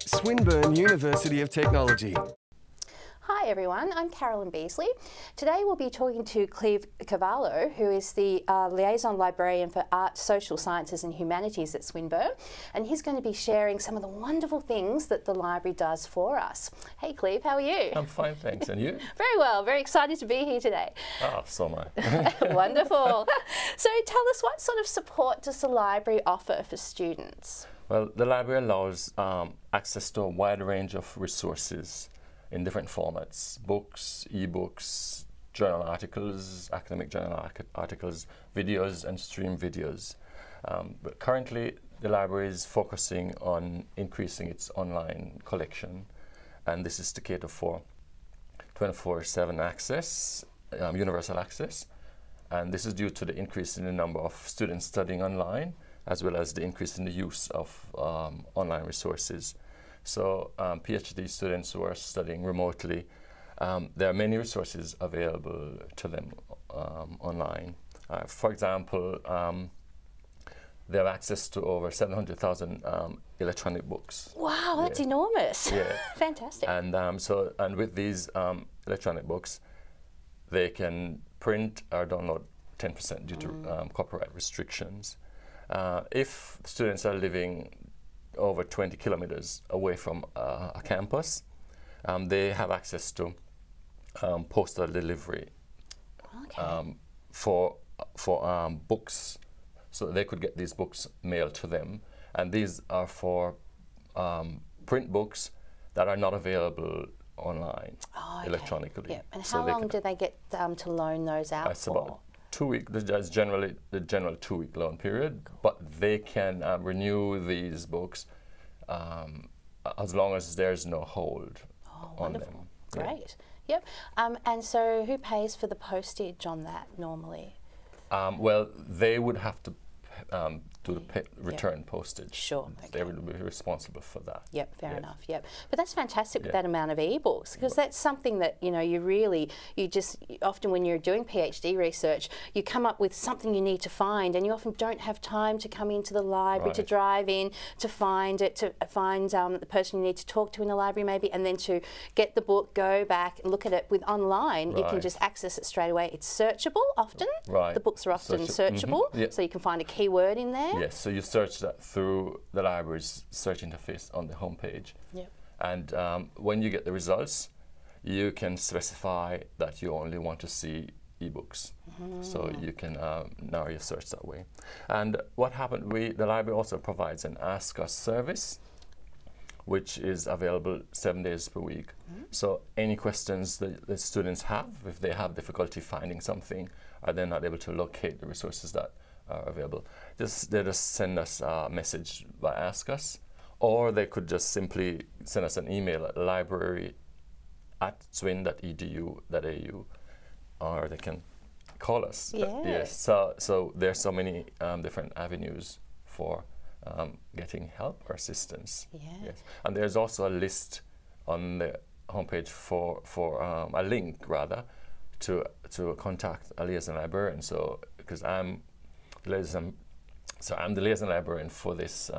Swinburne University of Technology. Hi everyone, I'm Carolyn Beasley. Today we'll be talking to Cleve Carvalho, who is the Liaison Librarian for Art, Social Sciences and Humanities at Swinburne, and he's going to be sharing some of the wonderful things that the library does for us. Hey Cleve, how are you? I'm fine, thanks. And you? Very well, very excited to be here today. Ah, so am I. Wonderful. So tell us, what sort of support does the library offer for students? Well, the library allows access to a wide range of resources in different formats: books, e-books, journal articles, academic journal articles, videos, and stream videos. But currently, the library is focusing on increasing its online collection, and this is to cater for 24/7 access, universal access, and this is due to the increase in the number of students studying online, as well as the increase in the use of online resources. So PhD students who are studying remotely, there are many resources available to them online. For example, they have access to over 700,000 electronic books. Wow, that's enormous. Yeah. Fantastic. And and with these electronic books, they can print or download 10% due to copyright restrictions. If students are living over 20 kilometers away from a campus, they have access to postal delivery for books, so they could get these books mailed to them. And these are for print books that are not available online electronically. Yep. And how long do they get to loan those out for? About 2 weeks. That's generally the general 2-week loan period, but they can renew these books as long as there's no hold on them. Great. Yep. And so who pays for the postage on that normally? Well, they would have to do the return postage. Sure. They would be responsible for that. Yep, fair enough. Yep. But that's fantastic with that amount of e-books, because that's something that, you know, you just often when you're doing PhD research, you come up with something you need to find, and you often don't have time to come into the library, to drive in, to find it, to find the person you need to talk to in the library maybe, and then to get the book, go back, look at it. With online, you can just access it straight away. It's searchable often. The books are often searchable, so you can find a keyword in there. Yes, so you search that through the library's search interface on the homepage. And when you get the results, you can specify that you only want to see ebooks. So you can narrow your search that way. And what happened, the library also provides an Ask Us service, which is available 7 days per week. So any questions that the students have, if they have difficulty finding something, or they're not able to locate the resources that are available, they just send us a message by Ask Us, or they could just simply send us an email at library@swin.edu.au, or they can call us. Yes. So there's so many different avenues for getting help or assistance. Yes. And there's also a list on the homepage for a link rather to contact a liaison librarian. So because I'm the liaison librarian for this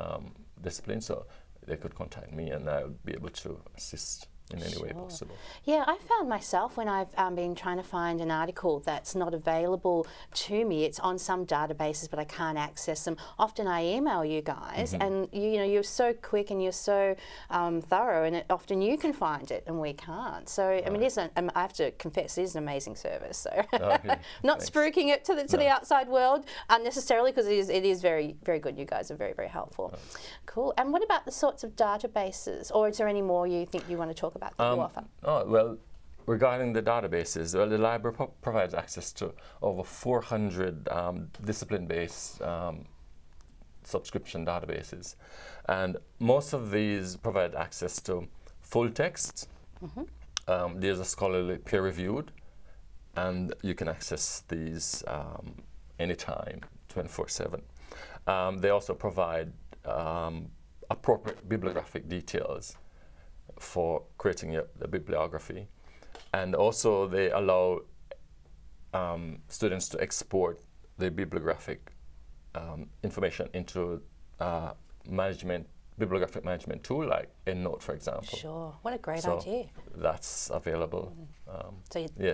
discipline, so they could contact me and I would be able to assist in any way possible. Yeah, I found myself when I've been trying to find an article that's not available to me, it's on some databases but I can't access them. Often I email you guys and you're so quick and you're so thorough, and often you can find it and we can't. So I mean, I have to confess, it is an amazing service. So not spruiking it to the outside world unnecessarily, because it is very, very good. You guys are very, very helpful. Cool. And what about the sorts of databases, or is there any more you think you want to talk about that you offer? Well, regarding the databases, the library provides access to over 400 discipline-based subscription databases, and most of these provide access to full text. These are scholarly peer-reviewed, and you can access these anytime, 24/7. They also provide appropriate bibliographic details for creating the bibliography, and also they allow students to export the bibliographic information into management bibliographic management tool like EndNote, for example. Sure. What a great So idea. that's available.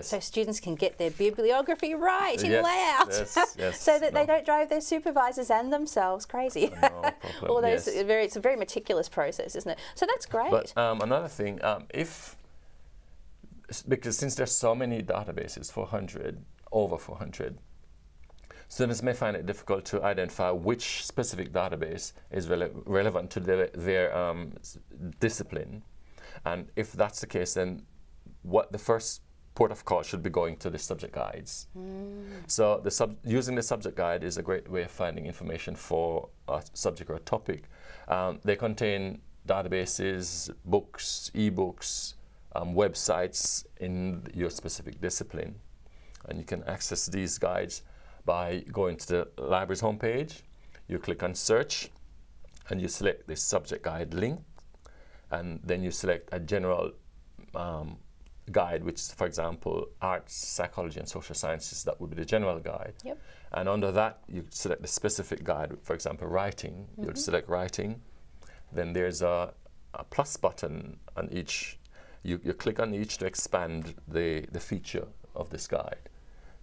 So students can get their bibliography right in Yes, layout, yes, so that they don't drive their supervisors and themselves crazy. No problem. All those Yes. it's a very meticulous process, isn't it? So that's great. But another thing, because since there's so many databases, over 400, students may find it difficult to identify which specific database is relevant to their discipline. And if that's the case, then the first port of call should be going to the subject guides. So using the subject guide is a great way of finding information for a subject or a topic. They contain databases, books, ebooks, websites in your specific discipline. And you can access these guides by going to the library's homepage. You click on search and you select the subject guide link, and then you select a general guide, which is, for example, arts, psychology, and social sciences. That would be the general guide. Yep. And under that, you select the specific guide. For example, writing. You'll select writing. Then there's a plus button on each. You click on each to expand the feature of this guide.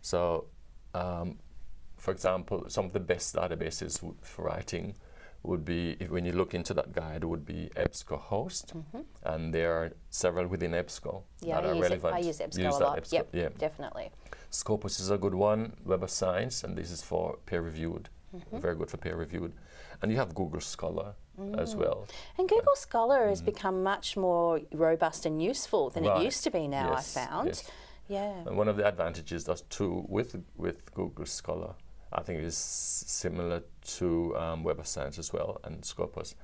So, for example, some of the best databases for writing would be, when you look into that guide, would be EBSCOhost, and there are several within EBSCO that are relevant. I use EBSCO a lot. Yep, yeah. definitely. Scopus is a good one, Web of Science, and this is for peer-reviewed, very good for peer-reviewed. And you have Google Scholar as well. And Google Scholar has become much more robust and useful than it used to be now, Yes, I found. yes. Yeah. And one of the advantages too with Google Scholar, I think is similar to Web of Science as well and Scopus,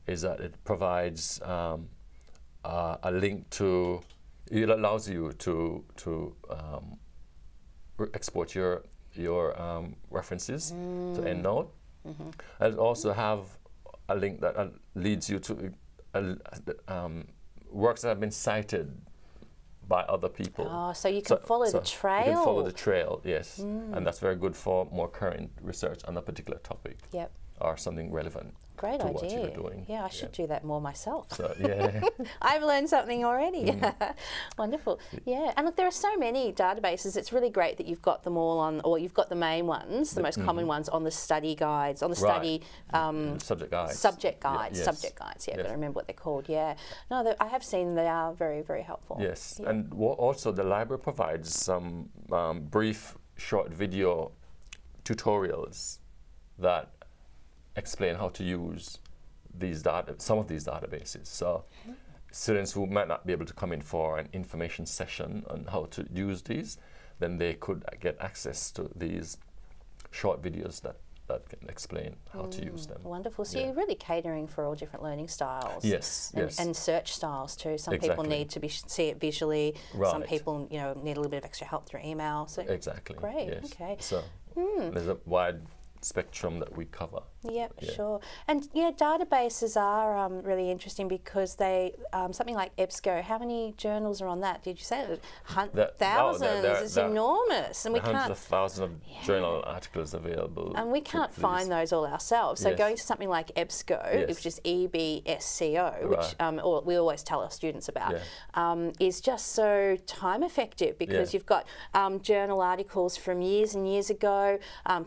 is that it provides a link to, it allows you to export your references to EndNote. And also have a link that leads you to works that have been cited by other people. Oh, so you can follow the trail. You can follow the trail, yes. And that's very good for more current research on a particular topic. Yep. Or something relevant Great to idea. what you're doing. Yeah, I should do that more myself. So, yeah. I've learned something already. Wonderful. Yeah, and look, there are so many databases. It's really great that you've got them all on, or you've got the main ones, the most common ones on the study guides, on the study subject guides. Subject guides. Yes. Subject guides. Yeah, Yes. but I remember what they're called. Yeah. No, I have seen they are very, very helpful. Yes, Yeah. and also the library provides some brief, short video tutorials that explain how to use some of these databases. So students who might not be able to come in for an information session on how to use these, then they could get access to these short videos that can explain how to use them. Wonderful. So you're really catering for all different learning styles. Yes, yes. And search styles too. Some people Exactly. need to see it visually. Some Right. people, need a little bit of extra help through email. So Exactly. Great. Yes. Okay. So there's a wide spectrum that we cover. Yep, Yeah. sure. And databases are really interesting because they, something like EBSCO, how many journals are on that? Did you say thousands? It's enormous. And we hundreds can't, of thousands of journal articles available. and we can't find those all ourselves. So Yes. going to something like EBSCO, Yes. which is EBSCO, which we always tell our students about, is just so time effective because you've got journal articles from years and years ago,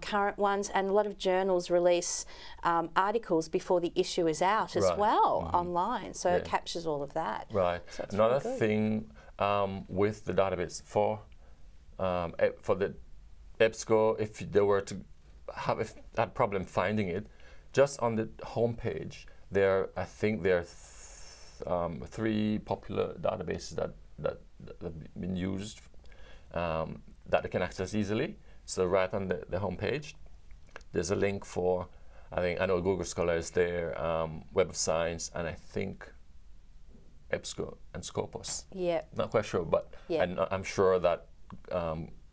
current ones, and a lot of journals release articles before the issue is out as well online. So it captures all of that. Right. So it's Another really good. thing with the database for the EBSCO, if they were to have a problem finding it, just on the home page, I think there are 3 popular databases that have been used that they can access easily. So right on the home page, there's a link for, I know Google Scholar is there, Web of Science, and I think EBSCO and Scopus. Yeah. Not quite sure, but I'm sure that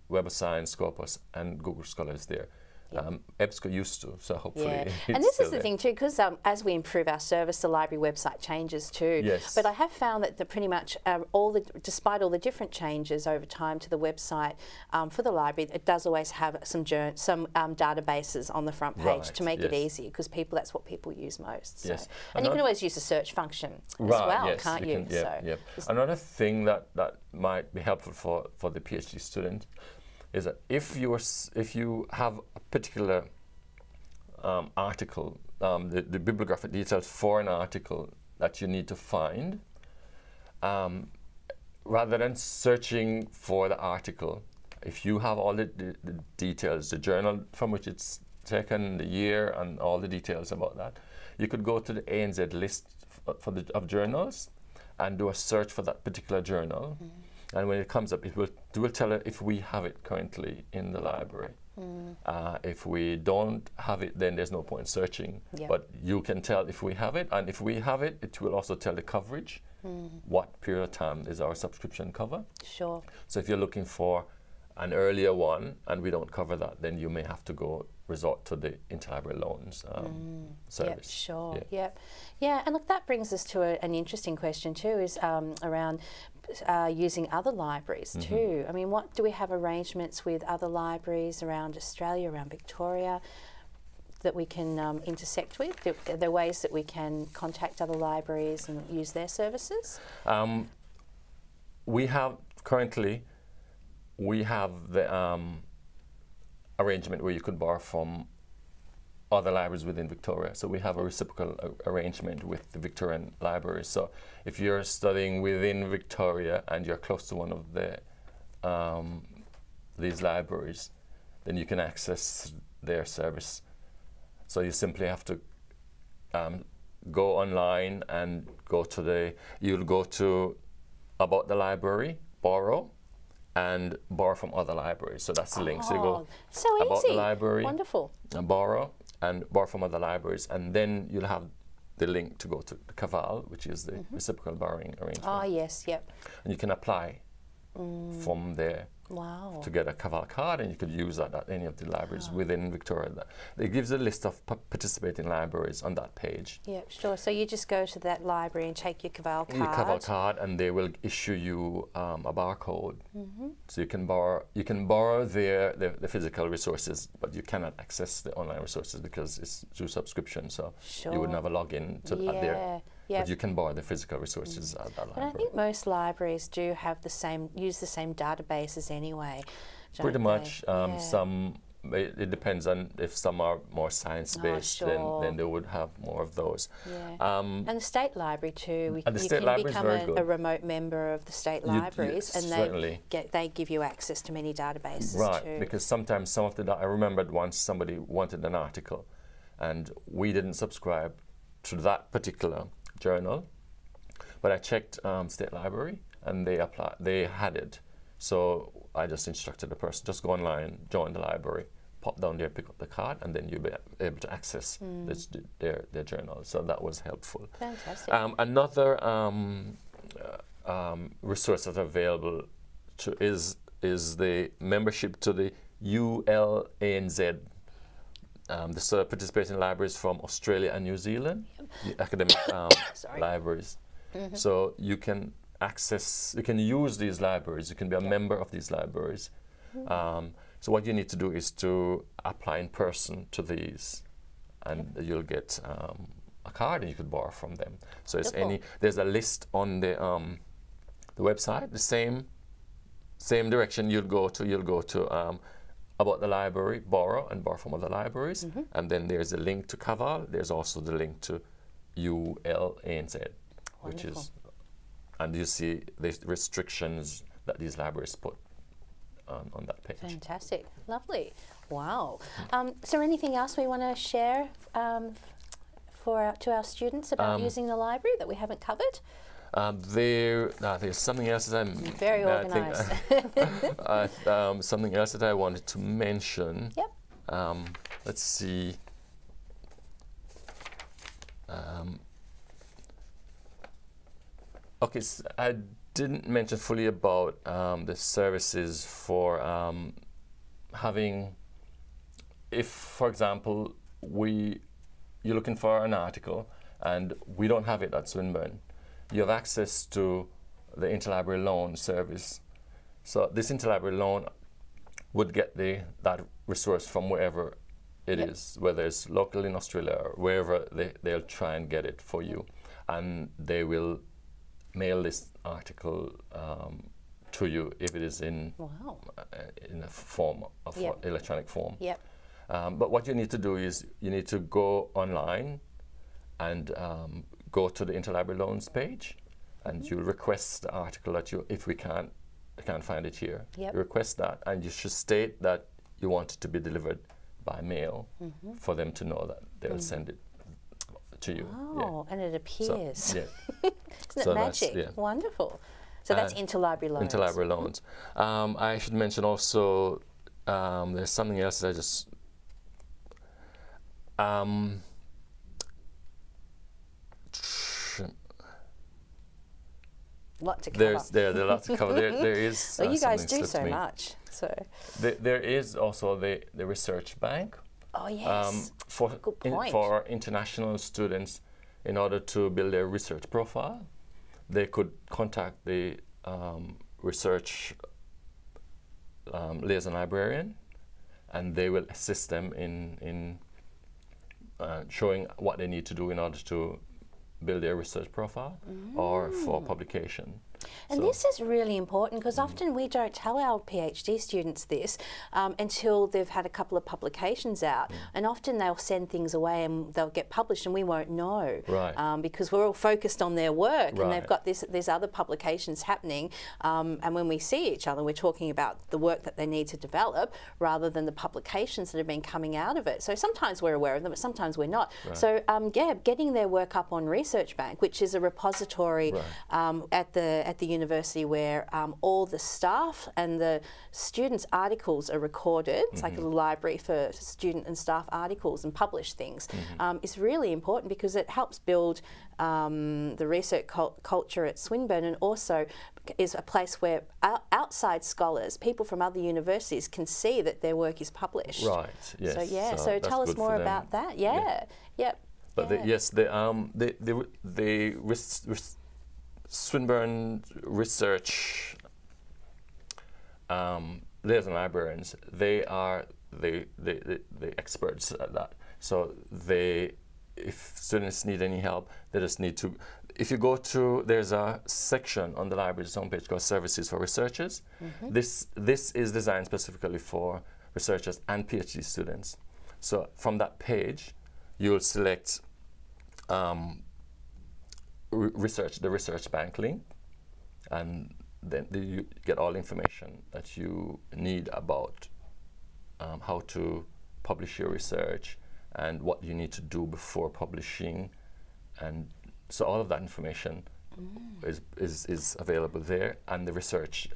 Web of Science, Scopus, and Google Scholar is there. EBSCO used to, so hopefully Yeah, it's and this still is the there. thing too, because as we improve our service, the library website changes too. Yes. But I have found that pretty much despite all the different changes over time to the website for the library, it does always have some databases on the front page Right, to make it yes. easier, because that's what people use most. So. Yes. And you can always use the search function as Right, well, yes, can't you? Yeah. Another thing that might be helpful for the PhD student is that if you have a particular article, the bibliographic details for an article that you need to find, rather than searching for the article, if you have all the details, the journal from which it's taken, the year, and all the details about that, you could go to the ANZ list of journals and do a search for that particular journal. And when it comes up, it will tell you if we have it currently in the library. If we don't have it, then there's no point searching. Yep. But you can tell if we have it, and if we have it, it will also tell the coverage. What period of time is our subscription cover? Sure. So if you're looking for an earlier one and we don't cover that, then you may have to resort to the Interlibrary Loans service. Yep, sure. Yeah. Yeah, and look, that brings us to an interesting question too, is around using other libraries too. I mean, what do we have arrangements with other libraries around Australia, around Victoria, that we can intersect with? Are there ways that we can contact other libraries and use their services? We have the arrangement where you could borrow from other libraries within Victoria. So we have a reciprocal arrangement with the Victorian libraries. So if you're studying within Victoria and you're close to one of these libraries, then you can access their service. So you simply have to go online and you'll go to About the Library, Borrow, and borrow from other libraries. So that's the link. So you go About the Library, Wonderful. Borrow, and borrow from other libraries, and then you'll have the link to go to the Carvalho, which is the reciprocal borrowing arrangement. Oh, yes, yep. And you can apply from there Wow. to get a Carvalho card, and you could use that at any of the libraries within Victoria. It gives a list of participating libraries on that page. Yeah, sure. So you just go to that library and take your Carvalho card. Your Carvalho card, and they will issue you a barcode. So you can borrow the physical resources, but you cannot access the online resources because it's through subscription. So you wouldn't have a login to there. But you can borrow the physical resources at that library. And I think most libraries do have use the same databases anyway. Pretty much. Some it depends on if some are more science-based, then they would have more of those. Yeah. And the state library too. You can become a remote member of the state libraries, and they give you access to many databases right, too. because sometimes some of I remembered once somebody wanted an article, and we didn't subscribe to that particular journal, but I checked State Library and they had it. So I just instructed the person, just go online, join the library, pop down there, pick up the card, and then you'll be able to access their journal. So that was helpful. Fantastic. Another resource that's available is the membership to the Ul Anz, the participating libraries from Australia and New Zealand, the academic libraries. So you can use these libraries, you can be a member of these libraries. So what you need to do is to apply in person to these, and you'll get a card and you could borrow from them. So there's a list on the website, the same direction you'll go to About the Library, borrow from other libraries, and then there's a link to Carvalho. There's also the link to Ul Anz, which is, and you see the restrictions that these libraries put on that page. Fantastic, lovely, wow. Is there anything else we want to share to our students about using the library that we haven't covered? There's something else that I'm very organised. Something else that I wanted to mention. Yep. Let's see. Okay, so I didn't mention fully about the services for having if, for example, you're looking for an article and we don't have it at Swinburne, you have access to the Interlibrary Loan service. So this Interlibrary Loan would get that resource from wherever it is, whether it's local in Australia or wherever they'll try and get it for you. And they will mail this article to you if it is in a form of electronic form. But what you need to do is you need to go online and go to the Interlibrary Loans page, and you request the article that if we can't find it here, you request that, and you should state that you want it to be delivered by mail for them to know that they'll send it to you. Oh, and it appears. So, Isn't it magic? Wonderful. So that's Interlibrary Loans. Interlibrary Loans. I should mention also there's something else that I just lot to cover. There are lots to cover. There is. Well, you guys do so much. So there is also the research bank. Oh yes. Good point. For international students, in order to build their research profile, they could contact the research liaison librarian, and they will assist them in showing what they need to do in order to build their research profile or for publication. And this is really important because often we don't tell our PhD students this until they've had a couple of publications out, and often they'll send things away and they'll get published and we won't know, because we're all focused on their work and they've got these other publications happening, and when we see each other we're talking about the work that they need to develop rather than the publications that have been coming out of it. So sometimes we're aware of them, but sometimes we're not. So yeah, getting their work up on Research Bank, which is a repository at the university where all the staff and the students' articles are recorded. It's like a library for student and staff articles and publish things. It's really important because it helps build the research culture at Swinburne, and also is a place where outside scholars, people from other universities, can see that their work is published. Right. Yes. So yeah. So tell us more about that. Yeah. Yep. But the Swinburne research liaison librarians, they are the experts at that. So if students need any help, they just need to, if you go to, there's a section on the library's homepage called Services for Researchers. This is designed specifically for researchers and PhD students. So from that page, you'll select the research bank link, and then you get all the information that you need about how to publish your research and what you need to do before publishing, and so all of that information is available there. And the research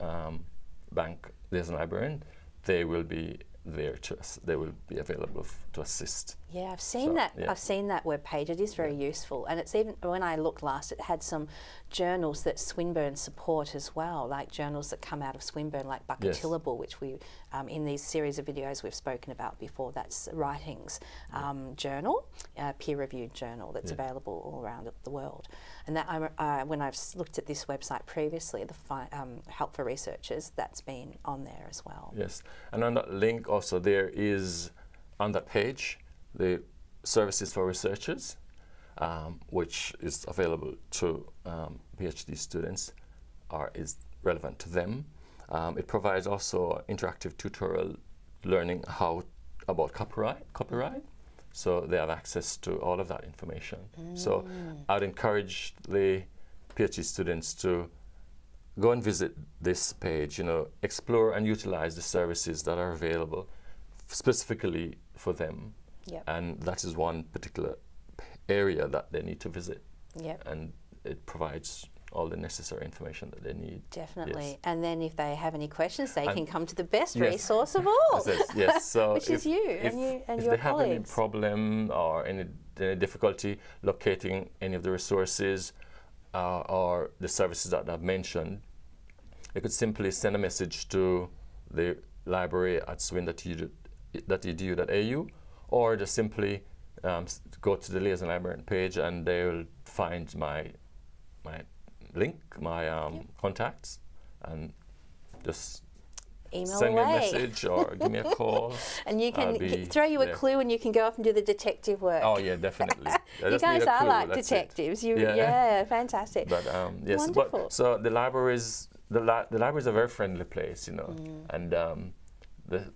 bank liaison librarian, they will be there they will be available to assist. Yeah, I've seen that. Yeah. I've seen that web page. It is very useful, and it's even, when I looked last, it had some journals that Swinburne support as well, like journals that come out of Swinburne, like Bucketillable, which we in these series of videos we've spoken about before. That's Writings journal, peer-reviewed journal that's available all around the world. And that when I've looked at this website previously, the help for researchers, that's been on there as well. Yes, and on that link also there is on that page the Services for Researchers, which is available to PhD students, or is relevant to them. It provides also interactive tutorial learning about copyright. So they have access to all of that information. So I'd encourage the PhD students to go and visit this page, explore and utilize the services that are available specifically for them. And that is one particular area that they need to visit. And it provides all the necessary information that they need. Definitely. Yes. And then if they have any questions, they can come to the best resource of all. Yes. So which is you and your colleagues. If they have any problem or any difficulty locating any of the resources or the services that I've mentioned, they could simply send a message to the library at swin.edu liaison.edu, or just simply go to the Liaison Librarian page and they will find my link, my contacts, and just email send away. me a message or give me a call. And you can throw you a clue and you can go off and do the detective work. Oh yeah, definitely. You guys are like detectives. Yeah, fantastic. But yes, wonderful. But so the library is the library is a very friendly place, you know, and the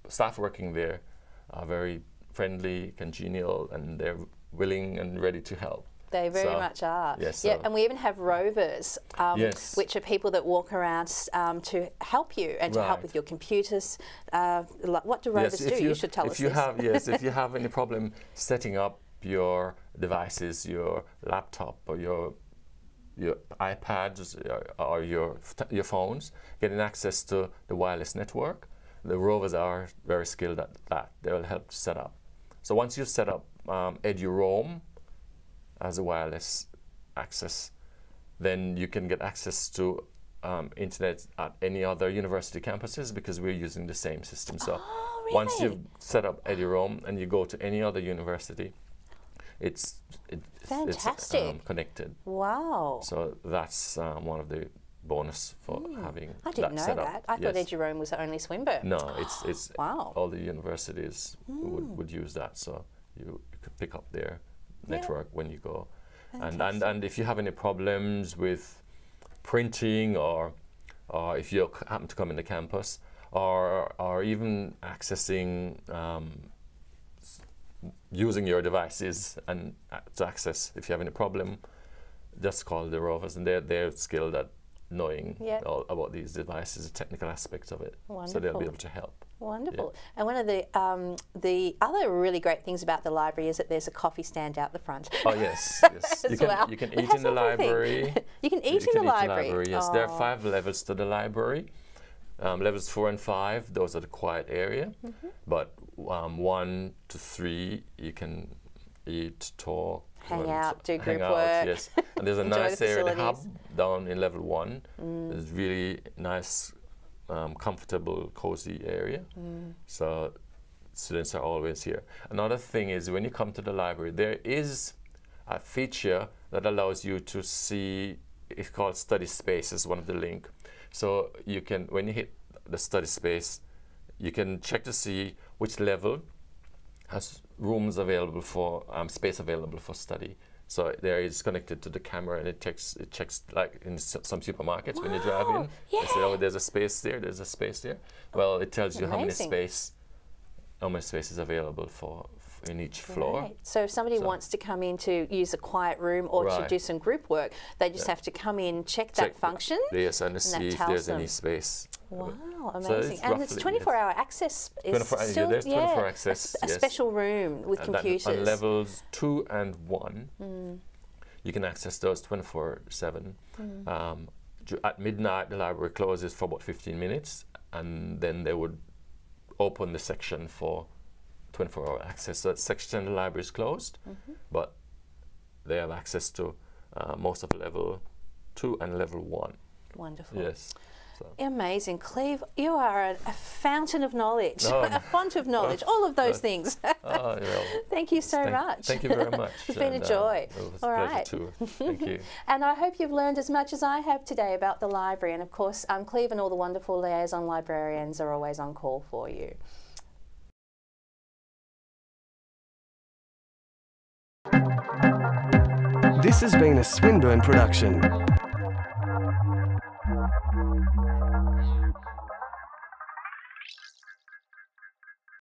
staff working there are very friendly, congenial, and they're willing and ready to help. They very much are. Yes, yeah, and we even have rovers, yes. which are people that walk around to help you and to help with your computers. What do rovers do? You should tell us this. If you have any problem setting up your devices, your laptop or your iPads or your phones, getting access to the wireless network, the rovers are very skilled at that. They will help to set up. So once you've set up EduRoam as a wireless access, then you can get access to internet at any other university campuses because we're using the same system. So really? Once you've set up EduRoam and you go to any other university, it's connected. Wow. So that's one of the bonus for having I didn't know set that. up. I thought EduRoam was only Swinburne. No, it's wow. All the universities would use that, so you could pick up their network when you go. And if you have any problems with printing or if you happen to come in the campus or even accessing using your devices and to access, if you have any problem, just call the rovers, and they're skilled at knowing all about these devices, the technical aspects of it. Wonderful. So they'll be able to help. Wonderful. Yeah. And one of the other really great things about the library is that there's a coffee stand out the front. Oh yes, yes. You can eat in the library. You can eat in the library. Yes, there are 5 levels to the library. Levels 4 and 5, those are the quiet area. But 1 to 3, you can eat, talk, hang out, do group work. Yes, and there's a nice area, the hub down in level 1. There's really nice, comfortable, cozy area. So students are always here. Another thing is when you come to the library, there is a feature that allows you to see. It's called Study Space. Is one of the link. So you can, when you hit the study space, you can check to see which level has rooms available for space available for study. So there is connected to the camera, and it checks like in some supermarkets when you drive in. Yeah. They say, oh, there's a space there. There's a space there. Well, it tells you how many space is available for in each floor. So if somebody wants to come in to use a quiet room or to do some group work, they just have to come in, check that function. Yes, and see if there's any space. Wow, amazing. So it's 24-hour access. There's 24 access. A special room with computers. On levels 2 and 1, you can access those 24/7. At midnight, the library closes for about 15 minutes, and then they would open the section for 24-hour access. So that section of the library is closed, but they have access to most of level 2 and level 1. Wonderful. Yes. So. Amazing. Cleve, you are a fountain of knowledge, a font of knowledge, all of those things. Thank you so much. Thank you very much. It's been a joy. It was a pleasure too. Thank you. And I hope you've learned as much as I have today about the library. And of course, Cleve and all the wonderful liaison librarians are always on call for you. This has been a Swinburne production.